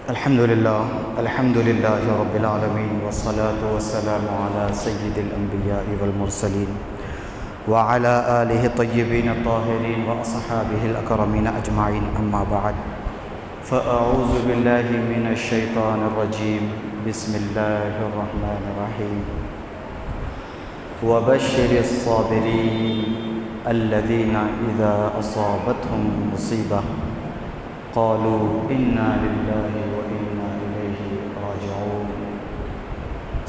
الحمد لله رب العالمين والصلاة والسلام على سيد الأنبياء والمرسلين وعلى آله الطيبين الطاهرين وأصحابه الأكرمين أجمعين، أما بعد، فأعوذ بالله من الشيطان الرجيم. بسم الله الرحمن الرحيم. وبشر الصابرين الذين إذا أصابتهم مصيبة قالوا إنا لله وإنا إليه راجعون.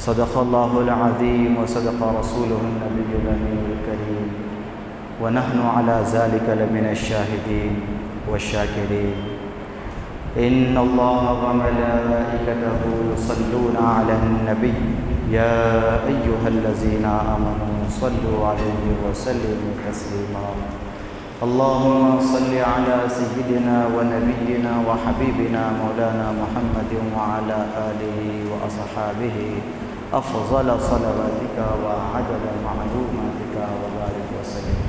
صدق الله العظيم وصدق رسوله النبي الأمين الكريم، ونحن على ذلك لمن الشاهدين والشاكرين. إن الله وملائكته يصلون على النبي يا أيها الذين آمنوا صلوا عليه وسلموا تسليما. اللهم صل على سيدنا ونبينا وحبيبنا مولانا محمد وعلى آله وأصحابه أفضل صلواتك وعدد معلوماتك وبارك وسلم.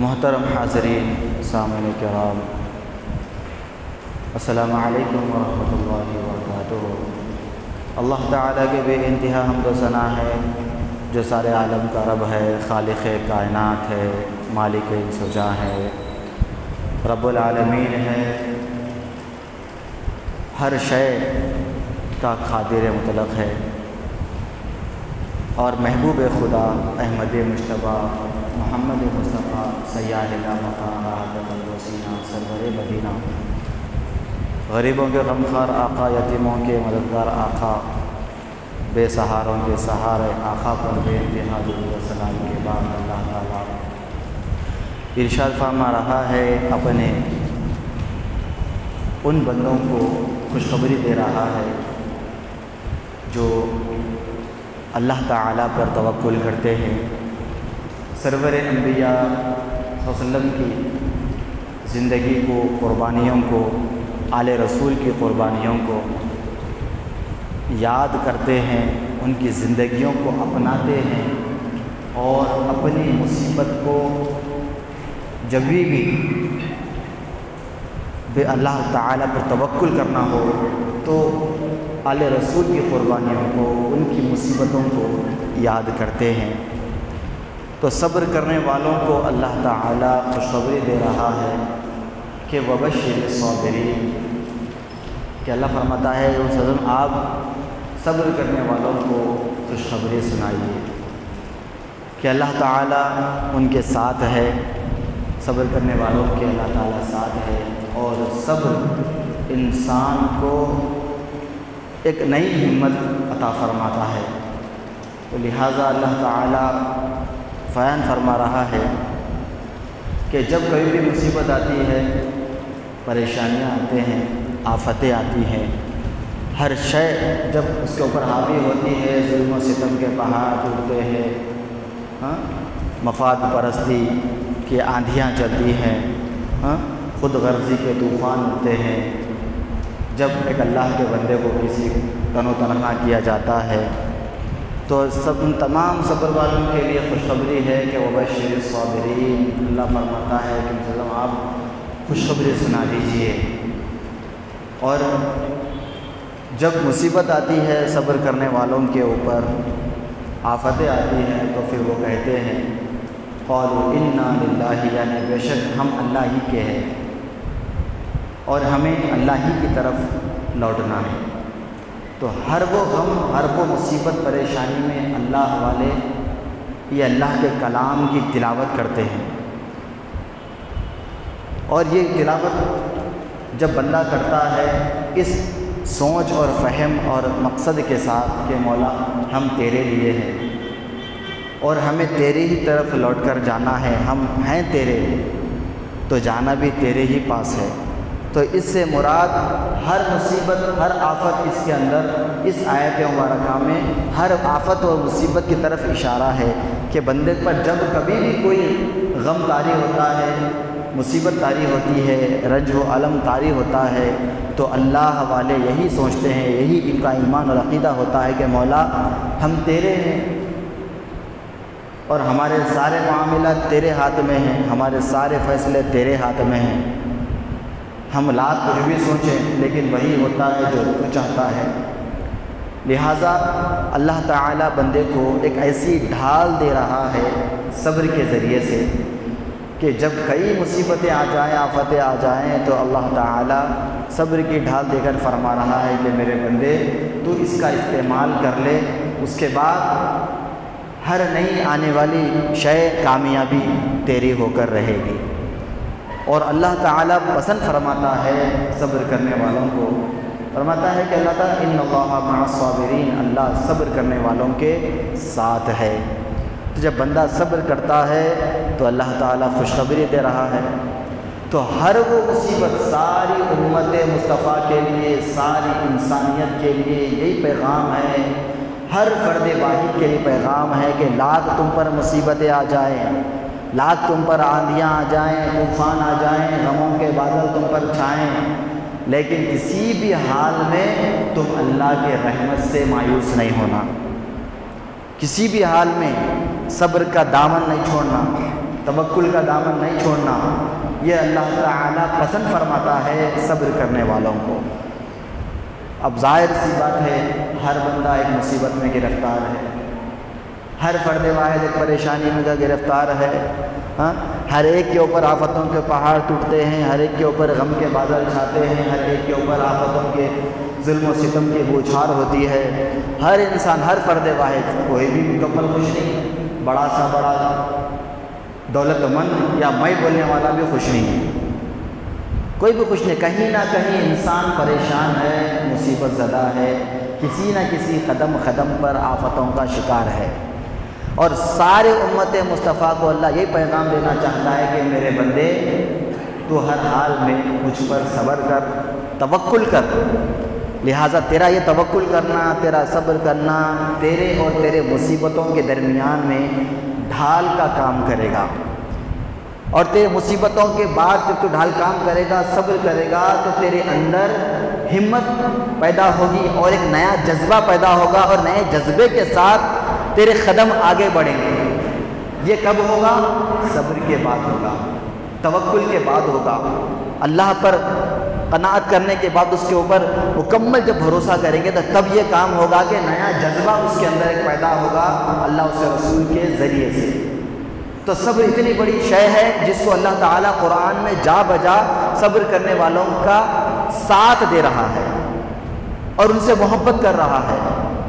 محترم حاضرین، سامعین کرام، السلام علیکم ورحمۃ اللہ وبرکاتہ۔ اللہ تعالیٰ کے بے انتہا حمد و ثنا ہے جو سارے عالم کا رب ہے، خالق کائنات ہے، مالک سجا ہے، رب العالمین ہے، ہر شے کا قادر مطلق ہے، اور محبوب خدا احمد مجتبیٰ محمد مصطفیٰ سیاح مقام وسینہ سرور مدینہ، غریبوں کے غمخوار آقا، یتیموں کے مددگار آقا، بے سہاروں کے سہارے آقا پر بے انتہا درود و سلام کے بعد اللہ تعالیٰ ارشاد فرما رہا ہے، اپنے ان بندوں کو خوشخبری دے رہا ہے جو اللہ تعالیٰ پر توکل کرتے ہیں، سرور انبیاء صلی اللہ علیہ وسلم کی زندگی کو، قربانیوں کو، آل رسول کی قربانیوں کو یاد کرتے ہیں، ان کی زندگیوں کو اپناتے ہیں، اور اپنی مصیبت کو جب بھی اللہ تعالیٰ پر توکل کرنا ہو تو آل رسول کی قربانیوں کو، ان کی مصیبتوں کو یاد کرتے ہیں۔ تو صبر کرنے والوں کو اللہ تعالیٰ خوشخبری دے رہا ہے کہ وبشر الصابرین، کہ اللہ فرماتا ہے آپ صبر کرنے والوں کو خوشخبری سنائیے کہ اللہ تعالیٰ ان کے ساتھ ہے، صبر کرنے والوں کے اللہ تعالیٰ ساتھ ہے، اور صبر انسان کو ایک نئی ہمت عطا فرماتا ہے۔ تو لہٰذا اللہ تعالیٰ بیان فرما رہا ہے کہ جب کبھی بھی مصیبت آتی ہے، پریشانیاں آتے ہیں، آفتیں آتی ہیں، ہر شے جب اس کے اوپر حاوی ہوتی ہے، ظلم و ستم کے پہاڑ ٹوٹتے ہیں، مفاد پرستی کی آندھیاں چلتی ہیں، خود غرضی کے طوفان اٹھتے ہیں، جب ایک اللہ کے بندے کو کسی تن و تنہا کیا جاتا ہے، تو ان تمام صبر والوں کے لیے خوشخبری ہے کہ وبشر الصابرین، اللہ فرماتا ہے کہ آپ خوشخبری سنا دیجئے۔ اور جب مصیبت آتی ہے صبر کرنے والوں کے اوپر، آفتیں آتی ہیں، تو پھر وہ کہتے ہیں قالوا انا للہ، یعنی بے شک ہم اللہ ہی کے ہیں اور ہمیں اللہ ہی کی طرف لوٹنا ہے۔ تو ہر وہ غم، ہر وہ مصیبت پریشانی میں اللہ والے یہ اللہ کے کلام کی تلاوت کرتے ہیں، اور یہ تلاوت جب بندہ کرتا ہے اس سوچ اور فہم اور مقصد کے ساتھ کہ مولا ہم تیرے لیے ہیں اور ہمیں تیرے ہی طرف لوٹ کر جانا ہے، ہم ہیں تیرے تو جانا بھی تیرے ہی پاس ہے، تو اس سے مراد ہر مصیبت، ہر آفت، اس کے اندر اس آیت مبارکہ میں ہر آفت اور مصیبت کی طرف اشارہ ہے کہ بندے پر جب کبھی بھی کوئی غم طاری ہوتا ہے، مصیبت طاری ہوتی ہے، رنج و الم طاری ہوتا ہے، تو اللہ والے یہی سوچتے ہیں، یہی ان کا ایمان اور عقیدہ ہوتا ہے کہ مولا ہم تیرے ہیں اور ہمارے سارے معاملات تیرے ہاتھ میں ہیں، ہمارے سارے فیصلے تیرے ہاتھ میں ہیں، ہم لاکھ کچھ بھی سوچیں لیکن وہی ہوتا ہے جو تو چاہتا ہے۔ لہٰذا اللہ تعالیٰ بندے کو ایک ایسی ڈھال دے رہا ہے صبر کے ذریعے سے کہ جب کئی مصیبتیں آ جائیں، آفتیں آ جائیں، تو اللہ تعالیٰ صبر کی ڈھال دے کر فرما رہا ہے کہ میرے بندے تو اس کا استعمال کر لے، اس کے بعد ہر نئی آنے والی شے کامیابی تیری ہو کر رہے گی۔ اور اللہ تعالیٰ پسند فرماتا ہے صبر کرنے والوں کو، فرماتا ہے کہ اللہ تعالیٰ ان اللہ مع الصابرین، اللہ صبر کرنے والوں کے ساتھ ہے۔ تو جب بندہ صبر کرتا ہے تو اللہ تعالیٰ خوشخبری دے رہا ہے۔ تو ہر وہ مصیبت ساری امت مصطفیٰ کے لیے، ساری انسانیت کے لیے یہی پیغام ہے، ہر فرد واحد کے لیے پیغام ہے کہ لاکھ تم پر مصیبتیں آ جائیں، لاکھ تم پر آندھیاں آ جائیں، طوفان آ جائیں، غموں کے بادل تم پر چھائیں، لیکن کسی بھی حال میں تم اللہ کے رحمت سے مایوس نہیں ہونا، کسی بھی حال میں صبر کا دامن نہیں چھوڑنا، توکل کا دامن نہیں چھوڑنا۔ یہ اللہ تعالیٰ پسند فرماتا ہے صبر کرنے والوں کو۔ اب ظاہر سی بات ہے ہر بندہ ایک مصیبت میں گرفتار ہے، ہر فرد واحد ایک پریشانی میں گرفتار ہے، ہر ایک کے اوپر آفتوں کے پہاڑ ٹوٹتے ہیں، ہر ایک کے اوپر غم کے بادل چھاتے ہیں، ہر ایک کے اوپر آفتوں کے ظلم و ستم کی بوچھار ہوتی ہے۔ ہر انسان، ہر فرد واحد، کوئی بھی مکمل خوش نہیں، بڑا سا بڑا دولت مند یا میں بولنے والا بھی خوش نہیں ہے، کوئی بھی خوش نہیں، کہیں نہ کہیں انسان پریشان ہے، مصیبت زدہ ہے، کسی نہ کسی قدم قدم پر آفتوں کا شکار ہے۔ اور سارے امت مصطفیٰ کو اللہ یہ پیغام دینا چاہتا ہے کہ میرے بندے تو ہر حال میں مجھ پر صبر کر، توکل کر۔ لہٰذا تیرا یہ توکل کرنا، تیرا صبر کرنا تیرے اور تیرے مصیبتوں کے درمیان میں ڈھال کا کام کرے گا، اور تیرے مصیبتوں کے بعد جب تو ڈھال کام کرے گا، صبر کرے گا، تو تیرے اندر ہمت پیدا ہوگی اور ایک نیا جذبہ پیدا ہوگا، اور نئے جذبے کے ساتھ تیرے قدم آگے بڑھیں گے۔ یہ کب ہوگا؟ صبر کے بعد ہوگا، توکل کے بعد ہوگا، اللہ پر قناعت کرنے کے بعد اس کے اوپر مکمل جب بھروسہ کریں گے تو تب یہ کام ہوگا کہ نیا جذبہ اس کے اندر ایک پیدا ہوگا اللہ اس کے رسول کے ذریعے سے۔ تو صبر اتنی بڑی شے ہے جس کو اللہ تعالیٰ قرآن میں جا بجا صبر کرنے والوں کا ساتھ دے رہا ہے اور ان سے محبت کر رہا ہے۔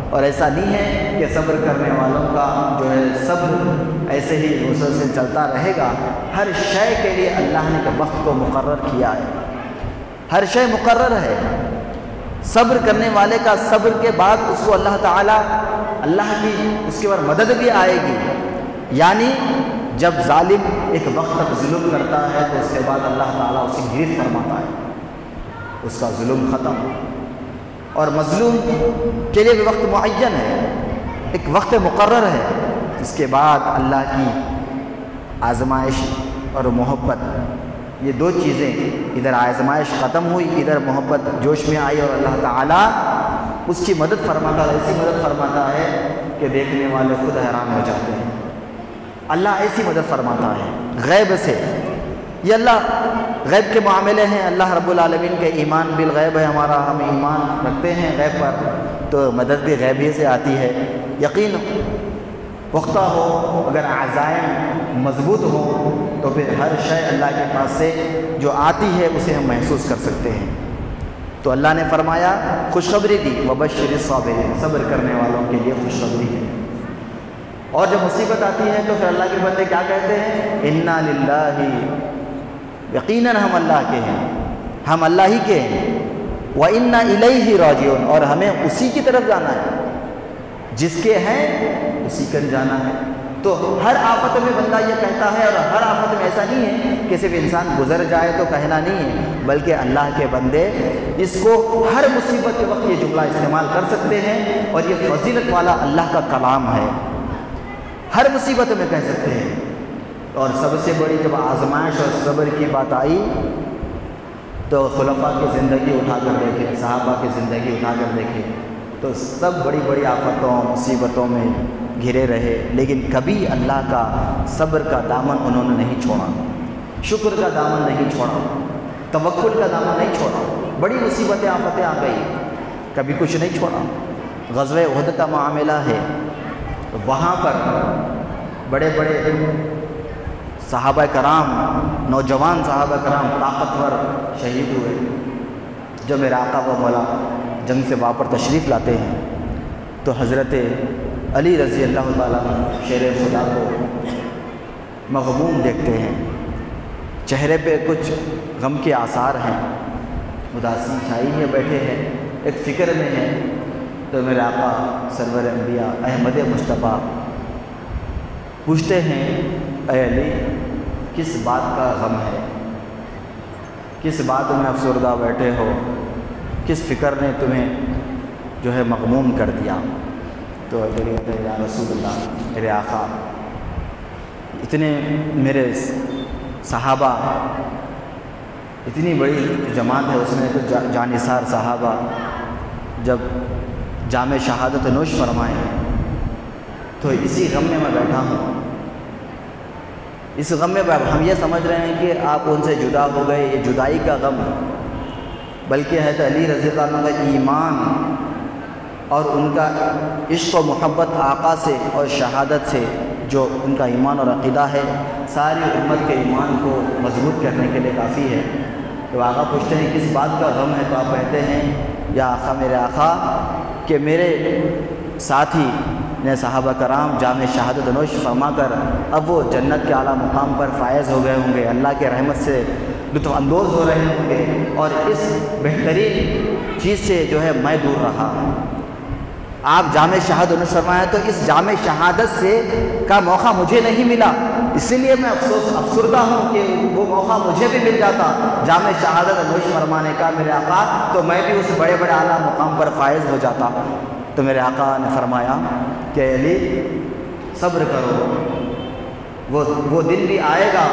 اور ایسا نہیں ہے کہ صبر کرنے والوں کا جو ہے صبر ایسے ہی مسلسل چلتا رہے گا، ہر شے کے لیے اللہ نے وقت کو مقرر کیا ہے، ہر شے مقرر ہے۔ صبر کرنے والے کا صبر کے بعد اس کو اللہ تعالیٰ، اللہ کی اس کے بعد مدد بھی آئے گی، یعنی جب ظالم ایک وقت تک ظلم کرتا ہے تو اس کے بعد اللہ تعالیٰ اسے گرفت فرماتا ہے، اس کا ظلم ختم۔ اور مظلوم کے لیے بھی وقت معین ہے، ایک وقت مقرر ہے، اس کے بعد اللہ کی آزمائش اور محبت، یہ دو چیزیں، ادھر آزمائش ختم ہوئی، ادھر محبت جوش میں آئی، اور اللہ تعالیٰ اس کی مدد فرماتا ہے، ایسی مدد فرماتا ہے کہ دیکھنے والے خود حیران ہو جاتے ہیں۔ اللہ ایسی مدد فرماتا ہے غیب سے، یہ اللہ غیب کے معاملے ہیں، اللہ رب العالمین کے ایمان بالغیب ہے ہمارا، ہم ایمان رکھتے ہیں غیب پر، تو مدد بھی غیب ہی سے آتی ہے۔ یقین پختہ ہو، اگر عزائم مضبوط ہو تو پھر ہر شے اللہ کے پاس سے جو آتی ہے اسے ہم محسوس کر سکتے ہیں۔ تو اللہ نے فرمایا، خوشخبری دی، وبشر الصابرین، صبر کرنے والوں کے لیے خوشخبری ہے۔ اور جب مصیبت آتی ہے تو پھر اللہ کے بندے کیا کہتے ہیں؟ انا للہ، یقیناً ہم اللہ کے ہیں، ہم اللہ ہی کے ہیں، وَإِنَّا إِلَيْهِ رَاجِعُونَ، اور ہمیں اسی کی طرف جانا ہے، جس کے ہیں اسی کر جانا ہے۔ تو ہر آفت میں بندہ یہ کہتا ہے، اور ہر آفت میں ایسا نہیں ہے کہ صرف انسان گزر جائے تو کہنا نہیں ہے، بلکہ اللہ کے بندے اس کو ہر مصیبت کے وقت یہ جملہ استعمال کر سکتے ہیں، اور یہ فضیلت والا اللہ کا کلام ہے، ہر مصیبت میں کہہ سکتے ہیں۔ اور سب سے بڑی جب آزمائش اور صبر کی بات آئی تو خلفاء کی زندگی اٹھا کر دیکھیں، صحابہ کی زندگی اٹھا کر دیکھیں، تو سب بڑی بڑی آفتوں مصیبتوں میں گھرے رہے، لیکن کبھی اللہ کا صبر کا دامن انہوں نے نہیں چھوڑا، شکر کا دامن نہیں چھوڑا۔ توکل کا دامن نہیں چھوڑا، بڑی مصیبتیں آفتیں آ گئی، کبھی کچھ نہیں چھوڑا۔ غزوہ احد کا معاملہ ہے، وہاں پر بڑے بڑے صحابہ کرام، نوجوان صحابہ کرام طاقتور شہید ہوئے۔ جو میرے آقا و مولا جنگ سے واپس تشریف لاتے ہیں تو حضرت علی رضی اللہ تعالیٰ شیر خدا کو مغموم دیکھتے ہیں، چہرے پہ کچھ غم کے آثار ہیں، اداسی چھائی میں بیٹھے ہیں، ایک فکر میں ہیں۔ تو میرے آقا سرور انبیاء احمد مصطفیٰ پوچھتے ہیں، اے علی کس بات کا غم ہے، کس بات میں افسردہ بیٹھے ہو، کس فکر نے تمہیں جو ہے مغموم کر دیا؟ تو علی کہتے ہیں، یا رسول اللہ، میرے آقا اتنے میرے صحابہ، اتنی بڑی جماعت ہے، اس میں تو جانثار صحابہ جب جام شہادت نوش فرمائے تو اسی غم میں بیٹھا ہوں۔ اس غم میں ہم یہ سمجھ رہے ہیں کہ آپ ان سے جدا ہو گئے، یہ جدائی کا غم، بلکہ حضرت علی رضی اللہ عنہ کا ایمان اور ان کا عشق و محبت آقا سے اور شہادت سے، جو ان کا ایمان اور عقیدہ ہے، ساری امت کے ایمان کو مضبوط کرنے کے لیے کافی ہے۔ تو آقا پوچھتے ہیں کس بات کا غم ہے؟ تو آپ کہتے ہیں، یا آقا میرے آقا کہ میرے ساتھی نے صحابہ کرام جام شہادت نوش فرما کر اب وہ جنت کے اعلیٰ مقام پر فائز ہو گئے ہوں گے، اللہ کے رحمت سے لطف اندوز ہو رہے ہوں گے، اور اس بہترین چیز سے جو ہے میں دور رہا۔ آپ جام شہادت نوش فرمایا تو اس جام شہادت سے کا موقع مجھے نہیں ملا، اسی لیے میں افسردہ ہوں کہ وہ موقع مجھے بھی مل جاتا جام شہادت نوش فرمانے کا میرے آقا، تو میں بھی اس بڑے بڑے اعلیٰ مقام پر فائز ہو جاتا۔ تو میرے آقا نے فرمایا کہ علی صبر کرو، وہ دن بھی آئے گا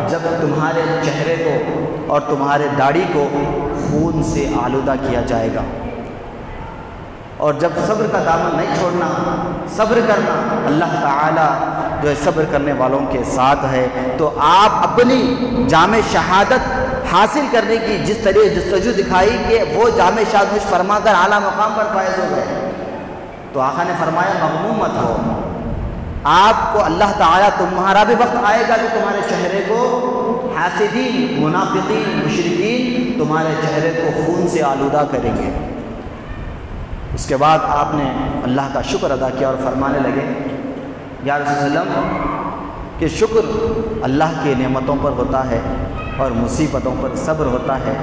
جب تمہارے چہرے کو اور تمہارے داڑھی کو خون سے آلودہ کیا جائے گا، اور جب صبر کا دامن نہیں چھوڑنا، صبر کرنا، اللہ تعالیٰ جو ہے صبر کرنے والوں کے ساتھ ہے۔ تو آپ اپنی جام شہادت حاصل کرنے کی جس طرح جستجو دکھائی کہ وہ جام شہادت فرما کر اعلیٰ مقام پر فائز ہو گئے، تو آقا نے فرمایا مغموم مت ہو، آپ کو اللہ تعالیٰ تمہارا بھی وقت آئے گا کہ تمہارے چہرے کو حاسدین، منافقین، مشرکین تمہارے چہرے کو خون سے آلودہ کریں گے۔ اس کے بعد آپ نے اللہ کا شکر ادا کیا اور فرمانے لگے، یا رسول اللہ کہ شکر اللہ کی نعمتوں پر ہوتا ہے اور مصیبتوں پر صبر ہوتا ہے۔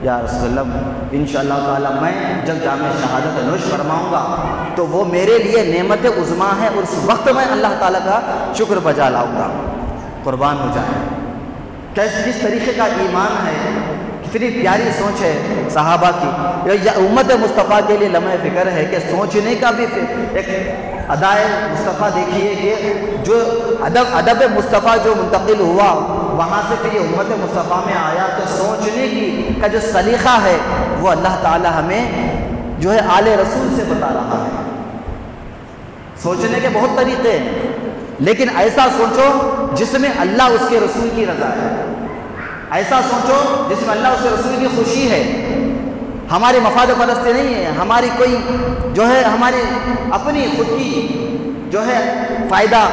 یا رسول اللہ انشاءاللہ تعالیٰ میں جب جام شہادت نوش فرماؤں گا تو وہ میرے لیے نعمت عظمیٰ ہے، اور اس وقت میں اللہ تعالیٰ کا شکر بجا لاؤں گا۔ قربان ہو جائے، کس طریقے کا ایمان ہے، کتنی پیاری سوچ ہے صحابہ کی۔ امت مصطفیٰ کے لیے لمحہ فکر ہے کہ سوچنے کا بھی ایک ادائے مصطفیٰ دیکھیے کہ جو ادب مصطفیٰ جو منتقل ہوا وہاں سے پھر یہ امت مصطفیٰ میں آیا، تو سوچنے کا جو سلیقہ ہے وہ اللہ تعالی ہمیں جو ہے آل رسول سے بتا رہا ہے۔ سوچنے کے بہت طریقے ہیں، لیکن ایسا سوچو جس میں اللہ اس کے رسول کی رضا ہے، ایسا سوچو جس میں اللہ اس کے رسول کی خوشی ہے، ہماری مفاد پرستی نہیں ہے، ہماری کوئی جو ہے ہماری اپنی خود کی جو ہے فائدہ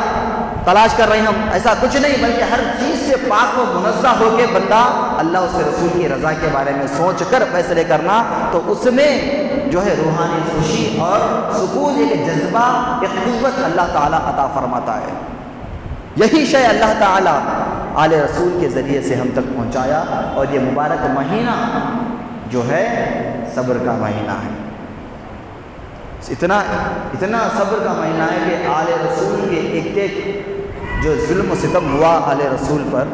تلاش کر رہے ہیں ہم، ایسا کچھ نہیں، بلکہ ہر چیز سے پاک و منزہ ہو کے بندہ اللہ اس کے رسول کی رضا کے بارے میں سوچ کر فیصلے کرنا، تو اس میں جو ہے روحانی خوشی اور سکون، ایک جذبہ، ایک قوت اللہ تعالیٰ عطا فرماتا ہے۔ یہی شے اللہ تعالیٰ آل رسول کے ذریعے سے ہم تک پہنچایا، اور یہ مبارک مہینہ جو ہے صبر کا مہینہ ہے۔ اتنا صبر کا مہینہ ہے کہ آل رسول کے ایک ایک جو ظلم و ستم ہوا آل رسول پر،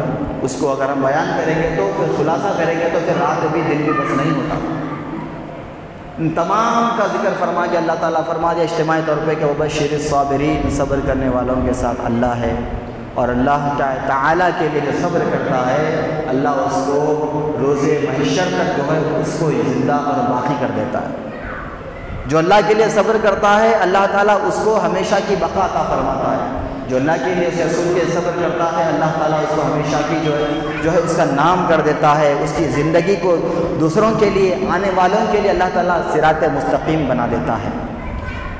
اس کو اگر ہم بیان کریں گے تو پھر خلاصہ کریں گے تو پھر رات بھی دن بھی بس نہیں ہوتا۔ ان تمام کا ذکر فرما کے اللہ تعالیٰ فرما دیا اجتماعی طور پہ کہ وبشر الصابرین، صبر کرنے والوں کے ساتھ اللہ ہے، اور اللہ تعالیٰ کے لیے جو صبر کرتا ہے اللہ اس کو روز محشر تک جو ہے اس کو زندہ اور باقی کر دیتا ہے۔ جو اللہ کے لیے صبر کرتا ہے اللہ تعالیٰ اس کو ہمیشہ کی بقا عطا فرماتا ہے۔ جو اللہ کے لیے اس رسول کے صبر کرتا ہے اللہ تعالیٰ اس کو ہمیشہ کی جو ہے اس کا نام کر دیتا ہے، اس کی زندگی کو دوسروں کے لیے، آنے والوں کے لیے اللہ تعالیٰ صراط مستقیم بنا دیتا ہے۔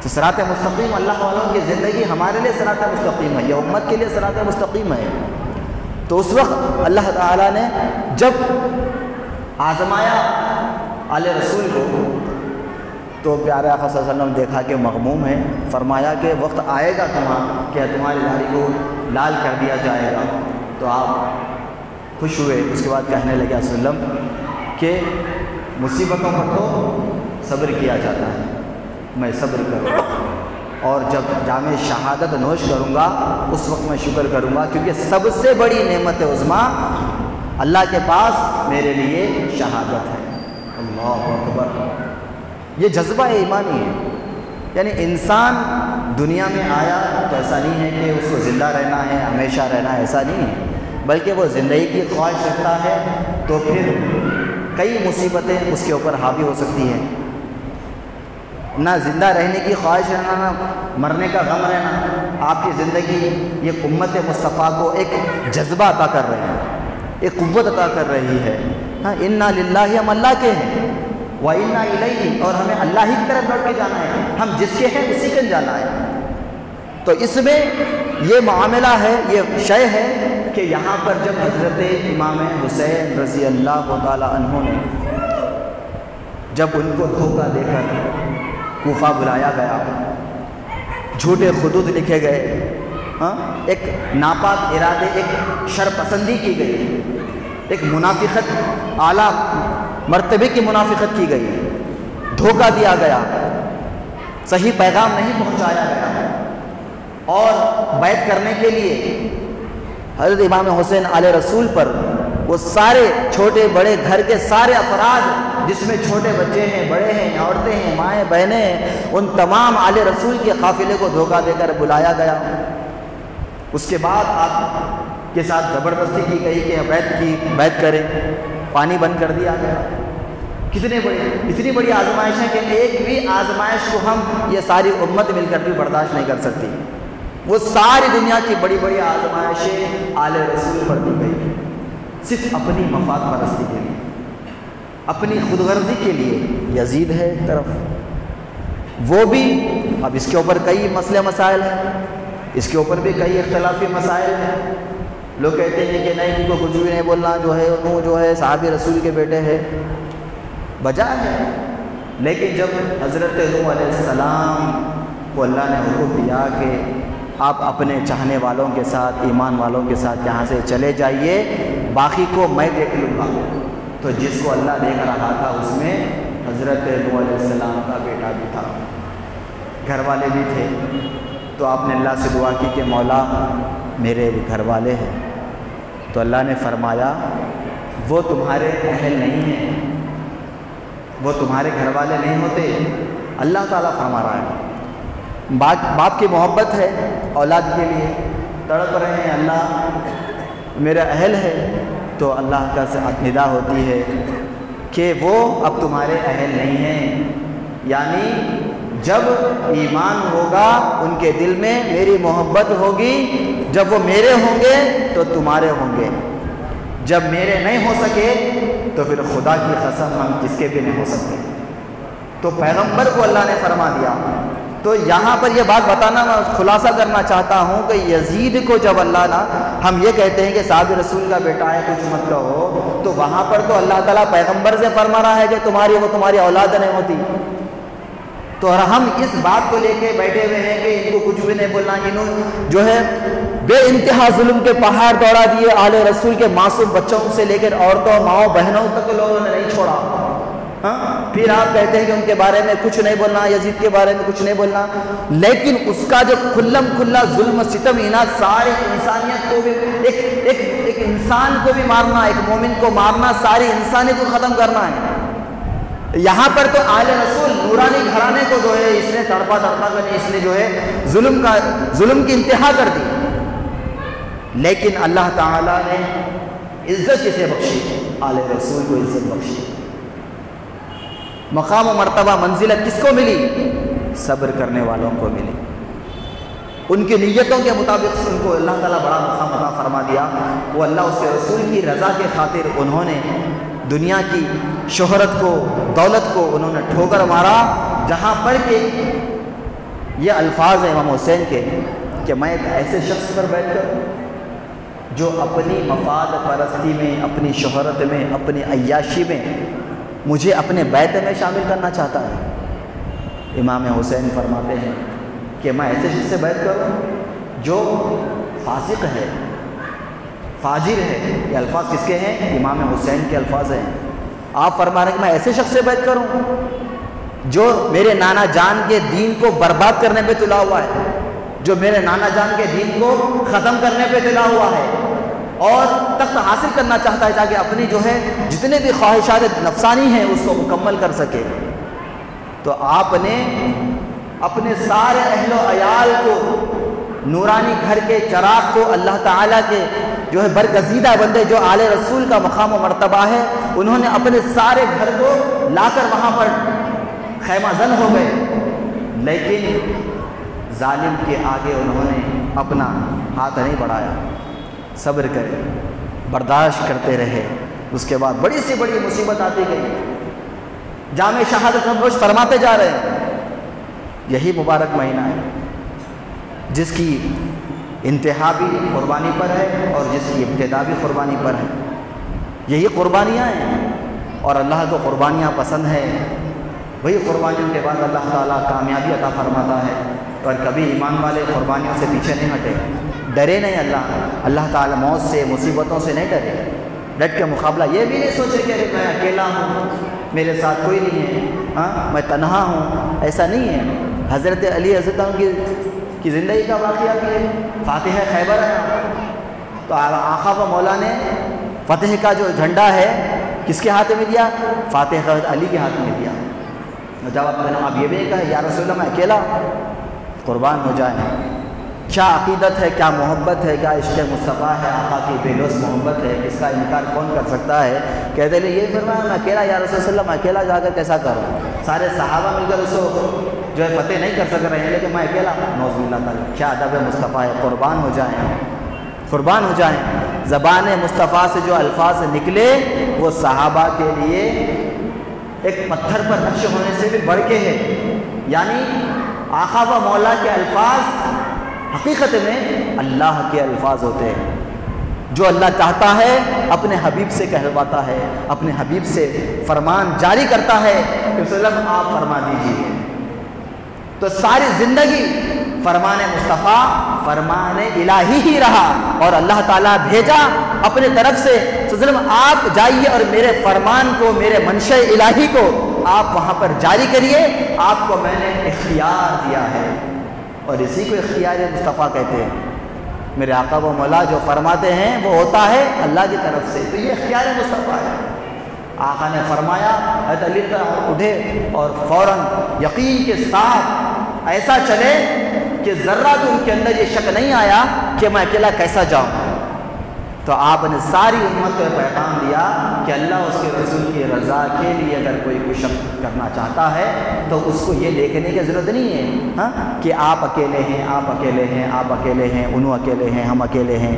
تو صراط مستقیم اللہ والوں کی زندگی ہمارے لیے صراط مستقیم ہے، یہ امت کے لیے صراط مستقیم ہے۔ تو اس وقت اللہ تعالیٰ نے جب آزمایا آل رسول کو تو پیارے آقا صلی اللہ علیہ وسلم دیکھا کہ مغموم ہے، فرمایا کہ وقت آئے گا کہ تمہاری داڑھی کو لال کر دیا جائے گا۔ تو آپ خوش ہوئے، اس کے بعد کہنے لگے صلی اللہ علیہ وسلم کہ مصیبتوں پر تو صبر کیا جاتا ہے، میں صبر کروں گا، اور جب جام شہادت نوش کروں گا اس وقت میں شکر کروں گا، کیونکہ سب سے بڑی نعمت عظمیٰ اللہ کے پاس میرے لیے شہادت ہے۔ اللہ اکبر، یہ جذبہ ایمانی ہے۔ یعنی انسان دنیا میں آیا تو ایسا نہیں ہے کہ اس کو زندہ رہنا ہے، ہمیشہ رہنا ہے، ایسا نہیں ہے، بلکہ وہ زندگی کی خواہش رکھتا ہے تو پھر کئی مصیبتیں اس کے اوپر حاوی ہو سکتی ہیں۔ نہ زندہ رہنے کی خواہش رہنا، نہ مرنے کا غم رہنا، آپ کی زندگی یہ امت مصطفیٰ کو ایک جذبہ عطا کر رہے ہیں، ایک قوت عطا کر رہی ہے۔ ہاں، انا للہ، ہم اللہ کے ہیں، وَإِنَّا إِلَيْهِ، اور ہمیں اللہ ہی کی طرف لوٹ کے جانا ہے، ہم جس کے ہیں اسی کے جانا ہے۔ تو اس میں یہ معاملہ ہے، یہ شے ہے کہ یہاں پر جب حضرت امام حسین رضی اللہ تعالیٰ عنہ نے جب ان کو دھوکہ دے کر کوفہ بلایا گیا، جھوٹے خطوط لکھے گئے، ہاں، ایک ناپاک ارادے، ایک شر پسندی کی گئی، ایک منافقت، اعلیٰ مرتبے کی منافقت کی گئی، دھوکہ دیا گیا، صحیح پیغام نہیں پہنچایا گیا، اور بیعت کرنے کے لیے حضرت امام حسین علیہ رسول پر وہ سارے چھوٹے بڑے گھر کے سارے افراد، جس میں چھوٹے بچے ہیں، بڑے ہیں، عورتیں ہیں، مائیں بہنیں ہیں، ان تمام علیہ رسول کے قافلے کو دھوکہ دے کر بلایا گیا۔ اس کے بعد آپ کے ساتھ زبردستی کی گئی کہ بیعت کریں، پانی بند کر دیا گیا۔ اتنی بڑی آزمائش ہے کہ ایک بھی آزمائش کو ہم یہ ساری امت مل کر بھی برداشت نہیں کر سکتی۔ وہ ساری دنیا کی بڑی بڑی آزمائشیں آل رسول پر دی گئی، صرف اپنی مفاد پرستی کے لیے، اپنی خود غرضی کے لیے۔ یزید ہے ایک طرف، وہ بھی، اب اس کے اوپر کئی مسئلے مسائل ہیں، اس کے اوپر بھی کئی اختلافی مسائل ہیں۔ لوگ کہتے ہیں کہ نہیں، ان کو کچھ بھی نہیں بولنا، جو ہے صحابی رسول کے بیٹے ہیں، بجا ہے۔ لیکن جب حضرت نوح علیہ السلام کو اللہ نے حکم دیا کہ آپ اپنے چاہنے والوں کے ساتھ، ایمان والوں کے ساتھ یہاں سے چلے جائیے، باقی کو میں دیکھ لوں گا، تو جس کو اللہ دیکھ رہا تھا اس میں حضرت نوح علیہ السلام کا بیٹا بھی تھا، گھر والے بھی تھے۔ تو آپ نے اللہ سے دعا کی کہ مولا میرے گھر والے ہیں، تو اللہ نے فرمایا وہ تمہارے اہل نہیں ہیں، وہ تمہارے گھر والے نہیں ہوتے۔ اللہ تعالیٰ فرما رہا ہے، باپ کی محبت ہے اولاد کے لیے، تڑپ رہے ہیں اللہ میرا اہل ہے، تو اللہ کا ندا ہوتی ہے کہ وہ اب تمہارے اہل نہیں ہیں۔ یعنی جب ایمان ہوگا ان کے دل میں، میری محبت ہوگی، جب وہ میرے ہوں گے تو تمہارے ہوں گے، جب میرے نہیں ہو سکے تو پھر خدا کی قسم ہم کس کے بھی نہیں ہو سکتے۔ تو پیغمبر کو اللہ نے فرما دیا۔ تو یہاں پر یہ بات بتانا، میں خلاصہ کرنا چاہتا ہوں کہ یزید کو جب اللہ نے، ہم یہ کہتے ہیں کہ صحابی رسول کا بیٹا ہے کچھ مت کہو، تو وہاں پر تو اللہ تعالیٰ پیغمبر سے فرما رہا ہے کہ وہ تمہاری اولاد نہیں ہوتی۔ تو اور ہم اس بات کو لے کے بیٹھے ہوئے ہیں کہ ان کو کچھ بھی نہیں بولنا، انہوں جو ہے بے انتہا ظلم کے پہاڑ دوڑا دیے، آل رسول کے معصوم بچوں سے لے کر عورتوں، ماؤں، بہنوں تک لوگوں نے نہیں چھوڑا۔ ہاں، پھر آپ کہتے ہیں کہ ان کے بارے میں کچھ نہیں بولنا، یزید کے بارے میں کچھ نہیں بولنا، لیکن اس کا جو کھلم کھلا ظلم ستم اناد ساری انسانیت کو بھی، ایک انسان کو بھی مارنا، ایک مومن کو مارنا، ساری انسانیت کو ختم کرنا ہے۔ یہاں پر تو آل رسول نورانی گھرانے کو جو ہے اس نے تڑپا کر اس نے جو ہے ظلم کی انتہا کر دی، لیکن اللہ تعالیٰ نے عزت کسے بخشی؟ آل رسول کو عزت بخشی۔ مقام و مرتبہ منزلت کس کو ملی؟ صبر کرنے والوں کو ملی۔ ان کی نیتوں کے مطابق ان کو اللہ تعالیٰ بڑا مقام عطا فرما دیا. وہ اللہ اس کے رسول کی رضا کے خاطر انہوں نے دنیا کی شہرت کو، دولت کو انہوں نے ٹھوکر مارا، جہاں پر کہ یہ الفاظ ہیں امام حسین کے کہ میں ایک ایسے شخص پر بیٹھ کر جو اپنی مفاد پرستی میں، اپنی شہرت میں، اپنی عیاشی میں مجھے اپنے بیت میں شامل کرنا چاہتا ہے. امام حسین فرماتے ہیں کہ میں ایسے شخص سے بیعت کروں جو فاسق ہے، فاجر ہے. یہ الفاظ کس کے ہیں؟ امام حسین کے الفاظ ہیں. آپ فرما رہے ہیں کہ میں ایسے شخص سے بیعت کروں جو میرے نانا جان کے دین کو برباد کرنے پہ تلا ہوا ہے، جو میرے نانا جان کے دین کو ختم کرنے پہ تلا ہوا ہے اور تخت حاصل کرنا چاہتا ہے تاکہ اپنی جو ہے جتنے بھی خواہشات نفسانی ہیں اس کو مکمل کر سکے. تو آپ نے اپنے سارے اہل و عیال کو، نورانی گھر کے چراغ کو، اللہ تعالیٰ کے جو ہے برگزیدہ بندے جو آل رسول کا مقام و مرتبہ ہے، انہوں نے اپنے سارے گھر کو لا کر وہاں پر خیمہ زن ہو گئے، لیکن ظالم کے آگے انہوں نے اپنا ہاتھ نہیں بڑھایا. صبر کرے، برداشت کرتے رہے. اس کے بعد بڑی سی بڑی مصیبت آتی گئی. جامع شہادت ہم روز فرماتے جا رہے ہیں. یہی مبارک مہینہ ہے جس کی انتہا بھی قربانی پر ہے اور جس کی ابتدا بھی قربانی پر ہے. یہی قربانیاں ہیں اور اللہ کو قربانیاں پسند ہیں. وہی قربانیوں کے بعد اللہ تعالیٰ کامیابی عطا فرماتا ہے. اور کبھی ایمان والے قربانیوں سے پیچھے نہیں ہٹے، ڈرے نہیں. اللہ تعالیٰ موت سے، مصیبتوں سے نہیں ڈرے. ڈٹ کے مقابلہ یہ بھی نہیں سوچے کہ میں اکیلا ہوں، میرے ساتھ کوئی نہیں ہے، میں تنہا ہوں. ایسا نہیں ہے. حضرت علی حضرت کی زندگی کا واقعہ بھی ہے. فاتح خیبر ہے تو آقا و مولا نے فتح کا جو جھنڈا ہے کس کے ہاتھ میں دیا؟ فاتح حضرت علی کے ہاتھ میں دیا. جب آپ یہ بھی نہیں کہا یا رسول اللہ میں اکیلا قربان ہو جائیں. کیا عقیدت ہے، کیا محبت ہے، کیا عشق مصطفیٰ ہے، آقا کی بے لوث محبت ہے، اس کا انکار کون کر سکتا ہے؟ کہتے ہیں یہ فرمایا میں اکیلا یا رسول اللہ میں اکیلا جا کر کیسا کروں؟ سارے صحابہ مل کر اس کو جو ہے فتح نہیں کر سک رہے ہیں لیکن میں اکیلا. نعوذ باللہ تعالیٰ. کیا ادب مصطفیٰ ہے. قربان ہو جائیں، قربان ہو جائیں. زبان مصطفیٰ سے جو الفاظ نکلے وہ صحابہ کے لیے ایک پتھر پر نقش ہونے سے بھی بڑھ کے ہے. یعنی آقا و مولا کے الفاظ حقیقت میں اللہ کے الفاظ ہوتے ہیں. جو اللہ چاہتا ہے اپنے حبیب سے کہلواتا ہے، اپنے حبیب سے فرمان جاری کرتا ہے کہ وسلم آپ فرما دیجیے. تو ساری زندگی فرمان مصطفیٰ، فرمان الہی ہی رہا اور اللہ تعالیٰ بھیجا اپنے طرف سے وسلم آپ جائیے اور میرے فرمان کو، میرے منشأ الہی کو آپ وہاں پر جاری کریے. آپ کو میں نے اختیار دیا ہے اور اسی کو اختیار مصطفیٰ کہتے ہیں. میرے آقا و مولا جو فرماتے ہیں وہ ہوتا ہے اللہ کی طرف سے. تو یہ اختیار مصطفیٰ ہے. آقا نے فرمایا حضرت علی اٹھے اور فوراً یقین کے ساتھ ایسا چلے کہ ذرہ بھی ان کے اندر یہ شک نہیں آیا کہ میں اکیلا کیسا جاؤں. تو آپ نے ساری امت کو پیغام دیا کہ اللہ اس کے رسول کی رضا کے لیے اگر کوئی کچھ کرنا چاہتا ہے تو اس کو یہ دیکھنے کی ضرورت نہیں ہے کہ آپ اکیلے ہیں، آپ اکیلے ہیں، آپ اکیلے ہیں، انہوں اکیلے ہیں، ہم اکیلے ہیں.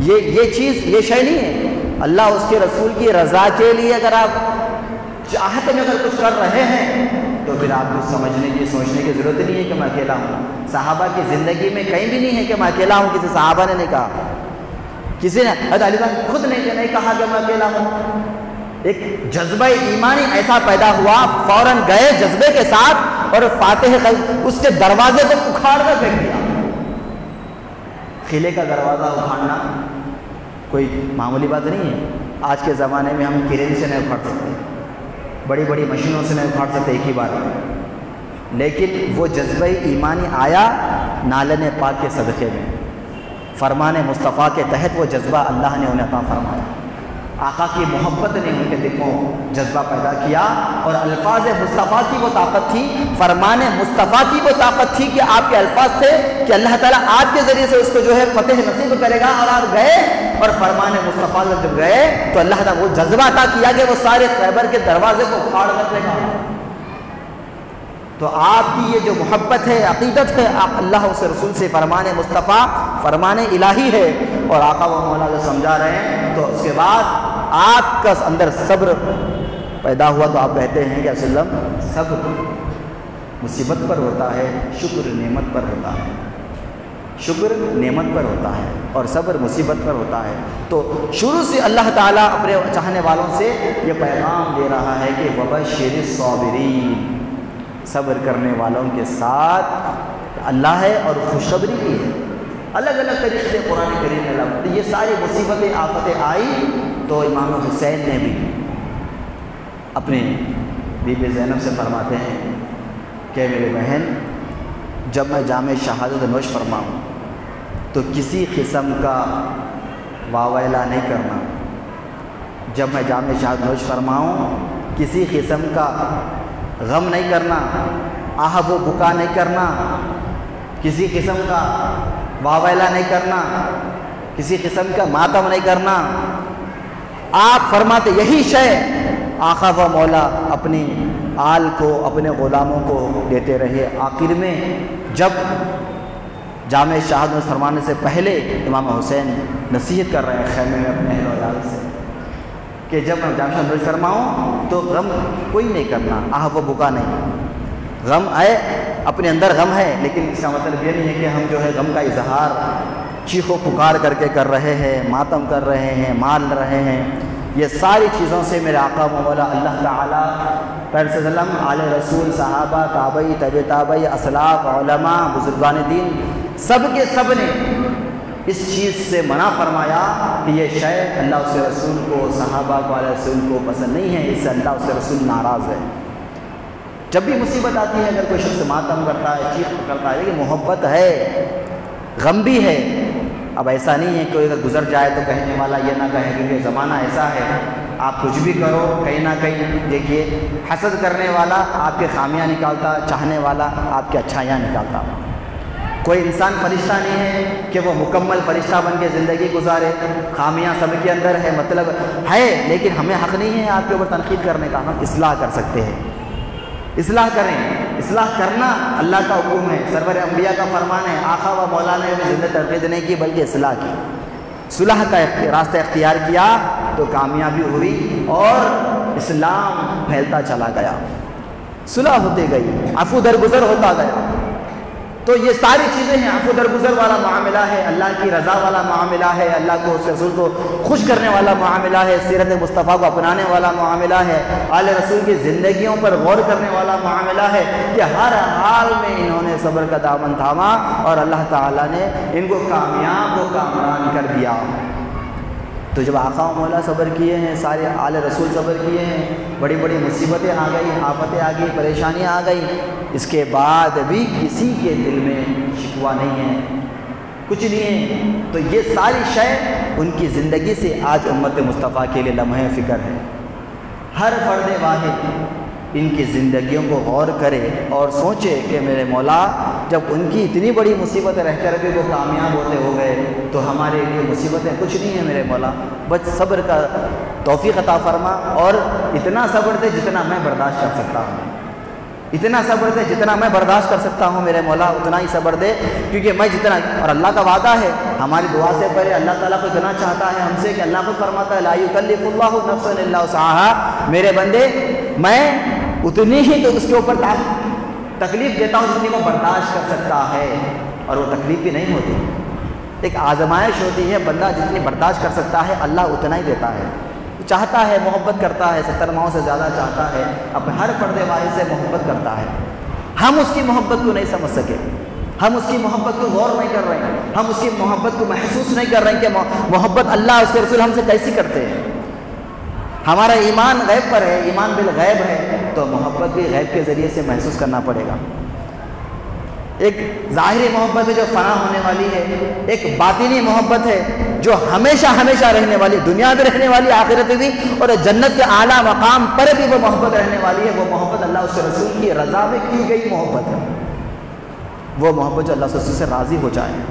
یہ چیز، یہ شے نہیں ہے. اللہ اس کے رسول کی رضا کے لیے اگر آپ چاہت میں اگر کچھ کر رہے ہیں تو پھر آپ کو سمجھنے کی، سوچنے کی ضرورت نہیں ہے کہ میں اکیلا ہوں. صحابہ کی زندگی میں کہیں بھی نہیں ہے کہ میں اکیلا ہوں. کسی صحابہ نے نہیں کہا، کسی نے حضرت علی خود نہیں کہا کہ میں اکیلا ہوں. ایک جذبہ ایمانی ایسا پیدا ہوا، فوراً گئے جذبے کے ساتھ اور فاتح اس کے دروازے کو اکھاڑ کر پھینک دیا. قلعے کا دروازہ اکھاڑنا کوئی معمولی بات نہیں ہے. آج کے زمانے میں ہم کرین سے نہیں اکھاڑ سکتے، بڑی بڑی مشینوں سے نہیں اکھاڑ سکتے ایک ہی بار میں. لیکن وہ جذبہ ایمانی آیا نالن پاک کے صدقے میں. فرمان مصطفیٰ کے تحت وہ جذبہ اللہ نے انہیں عطا فرمایا. آقا کی محبت نے ان کے دل کو جذبہ پیدا کیا اور الفاظ مصطفیٰ کی وہ طاقت تھی، فرمان مصطفیٰ کی وہ طاقت تھی کہ آپ کے الفاظ تھے کہ اللہ تعالیٰ آپ کے ذریعے سے اس کو جو ہے فتح نصیب کرے گا. اور آپ گئے اور فرمان مصطفیٰ جب گئے تو اللہ تعالیٰ وہ جذبہ عطا کیا کہ وہ سارے خیبر کے دروازے کو اکھاڑ کر دے گا. تو آپ کی یہ جو محبت ہے، عقیدت ہے، آپ اللہ اس رسول سے فرمان مصطفیٰ، فرمان الہی ہے، اور آقا و مولا جو سمجھا رہے ہیں، تو اس کے بعد آپ کا اندر صبر پیدا ہوا، تو آپ کہتے ہیں کہ وسلم صبر مصیبت پر ہوتا ہے، شکر نعمت پر ہوتا ہے، شکر نعمت پر ہوتا ہے اور صبر مصیبت پر ہوتا ہے۔ تو شروع سے اللہ تعالیٰ اپنے چاہنے والوں سے یہ پیغام دے رہا ہے کہ وبشر الصابرین، صبر کرنے والوں کے ساتھ اللہ ہے اور خوشخبری بھی ہے۔ الگ الگ طریقے سے قرآن کریم میں لفظ، یہ ساری مصیبتیں آفتیں آئی تو امام حسین نے بھی اپنے بی بی زینب سے فرماتے ہیں کہ میرے بہن، جب میں جام شہادت نوش فرماؤں تو کسی قسم کا واویلا نہیں کرنا، جب میں جام شہادت نوش فرماؤں کسی قسم کا غم نہیں کرنا، آہ و بکا نہیں کرنا، کسی قسم کا واویلا نہیں کرنا، کسی قسم کا ماتم نہیں کرنا۔ آپ فرماتے یہی شے آقا و مولا اپنی آل کو، اپنے غلاموں کو دیتے رہے۔ آخر میں جب جامع شہادت فرمانے سے پہلے امام حسین نصیحت کر رہے ہیں خیمے میں اپنے اہل و عیال سے کہ جب میں جامع شہادت فرماؤں تو غم کوئی نہیں کرنا، آہ و بکا نہیں۔ غم ہے، اپنے اندر غم ہے، لیکن اس کا مطلب یہ نہیں ہے کہ ہم جو ہے غم کا اظہار چیخ و پکار کر کے کر رہے ہیں، ماتم کر رہے ہیں، مال رہے ہیں۔ یہ ساری چیزوں سے میرے آقا و مولا اللہ تعالیٰ صلی اللہ علیہ وسلم، آل رسول، صحابہ، تابعی، تبع تابعی، اسلاف، علماء، بزرگان دین، سب کے سب نے اس چیز سے منع فرمایا کہ یہ شے اللہ اس کے رسول کو، صحابہ کو، علیہ رسول کو پسند نہیں ہے، اس سے اللہ اس کے رسول ناراض ہے۔ جب بھی مصیبت آتی ہے، اگر کوئی شخص ماتم کرتا ہے، چیخ کرتا ہے، لیکن محبت ہے، غم بھی ہے۔ اب ایسا نہیں ہے کہ کوئی اگر گزر جائے تو کہنے والا یہ نہ کہے، کیونکہ زمانہ ایسا ہے آپ کچھ بھی کرو، کہیں نہ کہیں دیکھیے حسد کرنے والا آپ کے خامیاں نکالتا، چاہنے والا آپ کے اچھائیاں نکالتا۔ کوئی انسان فرشتہ نہیں ہے کہ وہ مکمل فرشتہ بن کے زندگی گزارے، خامیاں سب کے اندر ہے، مطلب ہے، لیکن ہمیں حق نہیں ہے آپ کے اوپر تنقید کرنے کا۔ ہم اصلاح کر سکتے ہیں، اصلاح کریں۔ اصلاح کرنا اللہ کا حکم ہے، سرور انبیاء کا فرمان ہے۔ آقا و مولا نے بھی زندہ تنقید نہیں کی بلکہ اصلاح کی، صلح کا راستہ اختیار کیا تو کامیابی ہوئی اور اسلام پھیلتا چلا گیا، صلح ہوتی گئی، عفو درگزر ہوتا گیا۔ تو یہ ساری چیزیں ہیں، عفو درگزر والا معاملہ ہے، اللہ کی رضا والا معاملہ ہے، اللہ کو اس رسول کو خوش کرنے والا معاملہ ہے، سیرت مصطفیٰ کو اپنانے والا معاملہ ہے، آل رسول کی زندگیوں پر غور کرنے والا معاملہ ہے کہ ہر حال میں انہوں نے صبر کا دامن تھاما اور اللہ تعالیٰ نے ان کو کامیاب و کامران کر دیا۔ تو جب آقا و مولا صبر کیے ہیں، سارے آل رسول صبر کیے ہیں، بڑی بڑی مصیبتیں آ گئی، آفتیں آ گئی، پریشانیاں آ گئی، اس کے بعد بھی کسی کے دل میں شکوہ نہیں ہے، کچھ نہیں ہے۔ تو یہ ساری شے ان کی زندگی سے آج امت مصطفیٰ کے لیے لمحہ فکر ہے۔ ہر فرد واحد ان کی زندگیوں کو غور کرے اور سوچے کہ میرے مولا جب ان کی اتنی بڑی مصیبتیں رہ کر بھی وہ کامیاب ہوتے ہو گئے تو ہمارے لیے مصیبتیں کچھ نہیں ہیں میرے مولا، بس صبر کا توفیق عطا فرما، اور اتنا صبر دے جتنا میں برداشت کر سکتا ہوں، اتنا صبر دے جتنا میں برداشت کر سکتا ہوں میرے مولا، اتنا ہی صبر دے، کیونکہ میں جتنا، اور اللہ کا وعدہ ہے ہماری دعا سے پہلے اللہ تعالیٰ کو اتنا چاہتا ہے ہم سے کہ اللہ کو فرماتا ہے لا یکلف اللہ نفسا الا وسعها، میرے بندے میں اتنی ہی تو اس کے اوپر تکلیف دیتا ہوں جتنی وہ برداشت کر سکتا ہے، اور وہ تکلیف بھی نہیں ہوتی، ایک آزمائش ہوتی ہے، بندہ جتنی برداشت کر سکتا ہے اللہ اتنا ہی دیتا ہے، چاہتا ہے، محبت کرتا ہے، 70 ماؤں سے زیادہ چاہتا ہے، اپنے ہر فرد واحد سے محبت کرتا ہے۔ ہم اس کی محبت کو نہیں سمجھ سکے، ہم اس کی محبت کو غور نہیں کر رہے ہیں، ہم اس کی محبت کو محسوس نہیں کر رہے ہیں کہ محبت اللہ اس کے رسول ہم سے کیسی کرتے ہیں۔ ہمارا ایمان غیب پر ہے، ایمان بالغیب ہے، تو محبت بھی غیب کے ذریعے سے محسوس کرنا پڑے گا۔ ایک ظاہری محبت ہے جو فنا ہونے والی ہے، ایک باطنی محبت ہے جو ہمیشہ ہمیشہ رہنے والی، دنیا میں رہنے والی، آخرت میں بھی، اور جنت کے اعلیٰ مقام پر بھی وہ محبت رہنے والی ہے۔ وہ محبت اللہ اس کے رسول کی رضا میں کی گئی محبت ہے، وہ محبت جو اللہ کے رسول سے راضی ہو جائے۔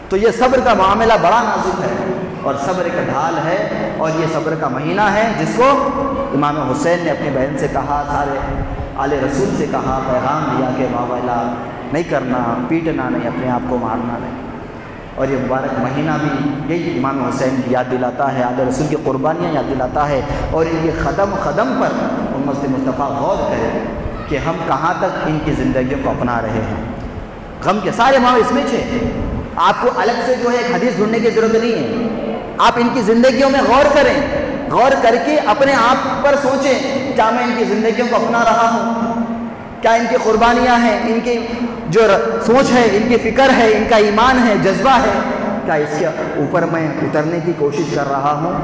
تو یہ صبر کا معاملہ بڑا نازک ہے اور صبر کا ڈھال ہے، اور یہ صبر کا مہینہ ہے جس کو امام حسین نے اپنی بہن سے کہا، سارے آل رسول سے کہا، پیغام دیا کہ واویلا نہیں کرنا، پیٹنا نہیں، اپنے آپ کو مارنا نہیں۔ اور یہ مبارک مہینہ بھی یہی امام حسین کی یاد دلاتا ہے، آل رسول کی قربانیاں یاد دلاتا ہے، اور ان کے قدم قدم پر امت مصطفیٰ غور کرے کہ ہم کہاں تک ان کی زندگیوں کو اپنا رہے ہیں۔ غم کے سارے ماحول اس میں چھے، آپ کو الگ سے جو ہے ایک حدیث ڈھونڈنے کی ضرورت نہیں ہے، آپ ان کی زندگیوں میں غور کریں، غور کر کے اپنے آپ پر سوچیں، کیا میں ان کی زندگیوں کو اپنا رہا ہوں؟ کیا ان کی قربانیاں ہیں، ان کی جو سوچ ہے، ان کی فکر ہے، ان کا ایمان ہے، جذبہ ہے، کیا اس کے اوپر میں اترنے کی کوشش کر رہا ہوں؟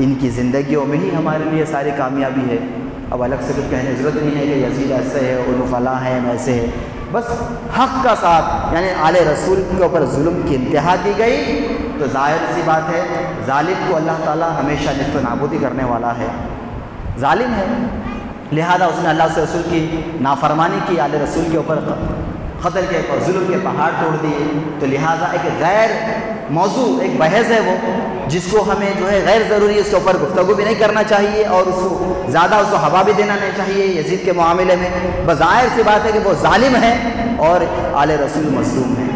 ان کی زندگیوں میں ہی ہمارے لیے ساری کامیابی ہے۔ اب الگ سے کچھ کہنے کی ضرورت نہیں ہے کہ یزید ایسے ہے، ان فلاں ہے، ایسے ہے، بس حق کا ساتھ، یعنی آل رسول کے اوپر ظلم کی انتہا کی گئی تو ظاہر سی بات ہے ظالم کو اللہ تعالیٰ ہمیشہ نیست و نابودی کرنے والا ہے، ظالم ہے، لہذا اس نے اللہ سے رسول کی نافرمانی کی، آل رسول کے اوپر قتل کے اوپر ظلم کے پہاڑ توڑ دیے، تو لہٰذا ایک غیر موضوع، ایک بحث ہے وہ، جس کو ہمیں جو ہے غیر ضروری اس کے اوپر گفتگو بھی نہیں کرنا چاہیے، اور اس کو زیادہ اس کو ہوا بھی دینا نہیں چاہیے یزید کے معاملے میں۔ بظاہر سی بات ہے کہ وہ ظالم ہے اور آل رسول مظلوم ہے،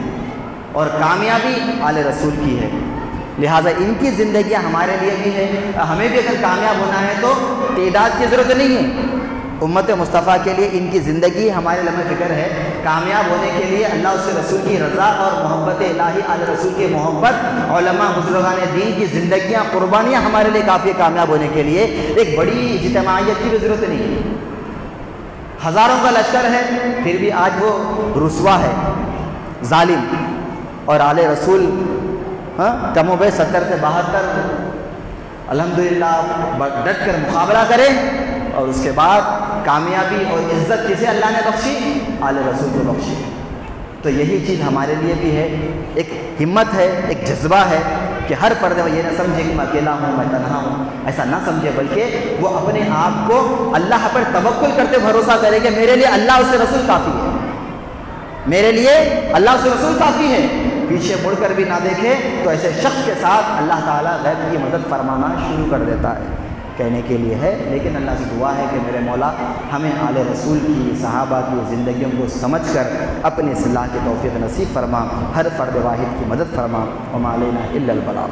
اور کامیابی آل رسول کی ہے، لہٰذا ان کی زندگیاں ہمارے لیے بھی ہے۔ ہمیں بھی اگر کامیاب ہونا ہے تو تعداد کی ضرورت نہیں ہے، امت مصطفیٰ کے لیے ان کی زندگی ہمارے لمحہ فکر ہے۔ کامیاب ہونے کے لیے اللہ اس کے رسول کی رضا اور محبت الہی، آل رسول کی محبت، علماء بزرگان دین کی زندگیاں، قربانیاں ہمارے لیے کافی ہے کامیاب ہونے کے لیے۔ ایک بڑی اجتماعیت کی بھی ضرورت نہیں ہے، ہزاروں کا لشکر ہے پھر بھی آج وہ رسوا ہے، ظالم، اور آل رسول کم و بیش 70 سے 72 الحمدللہ ڈٹ کر مقابلہ کریں، اور اس کے بعد کامیابی اور عزت کسے اللہ نے بخشی؟ آل رسول کو بخشی۔ تو یہی چیز ہمارے لیے بھی ہے، ایک ہمت ہے، ایک جذبہ ہے کہ ہر فرد یہ نہ سمجھے کہ میں اکیلا ہوں، میں تنہا ہوں، ایسا نہ سمجھے، بلکہ وہ اپنے آپ کو اللہ پر توکل کرتے بھروسہ کرے کہ میرے لیے اللہ اس سے رسول کافی ہے، میرے لیے اللہ سے رسول کافی ہے، پیچھے مڑ کر بھی نہ دیکھے۔ تو ایسے شخص کے ساتھ اللہ تعالیٰ غیب کی مدد فرمانا شروع کر دیتا ہے۔ کہنے کے لیے ہے، لیکن اللہ سے دعا ہے کہ میرے مولا ہمیں آل رسول کی، صحابہ کی زندگیوں کو سمجھ کر اپنی اصلاح کی توفیق نصیب فرما، ہر فرد واحد کی مدد فرما، وما علینا الا البلاغ۔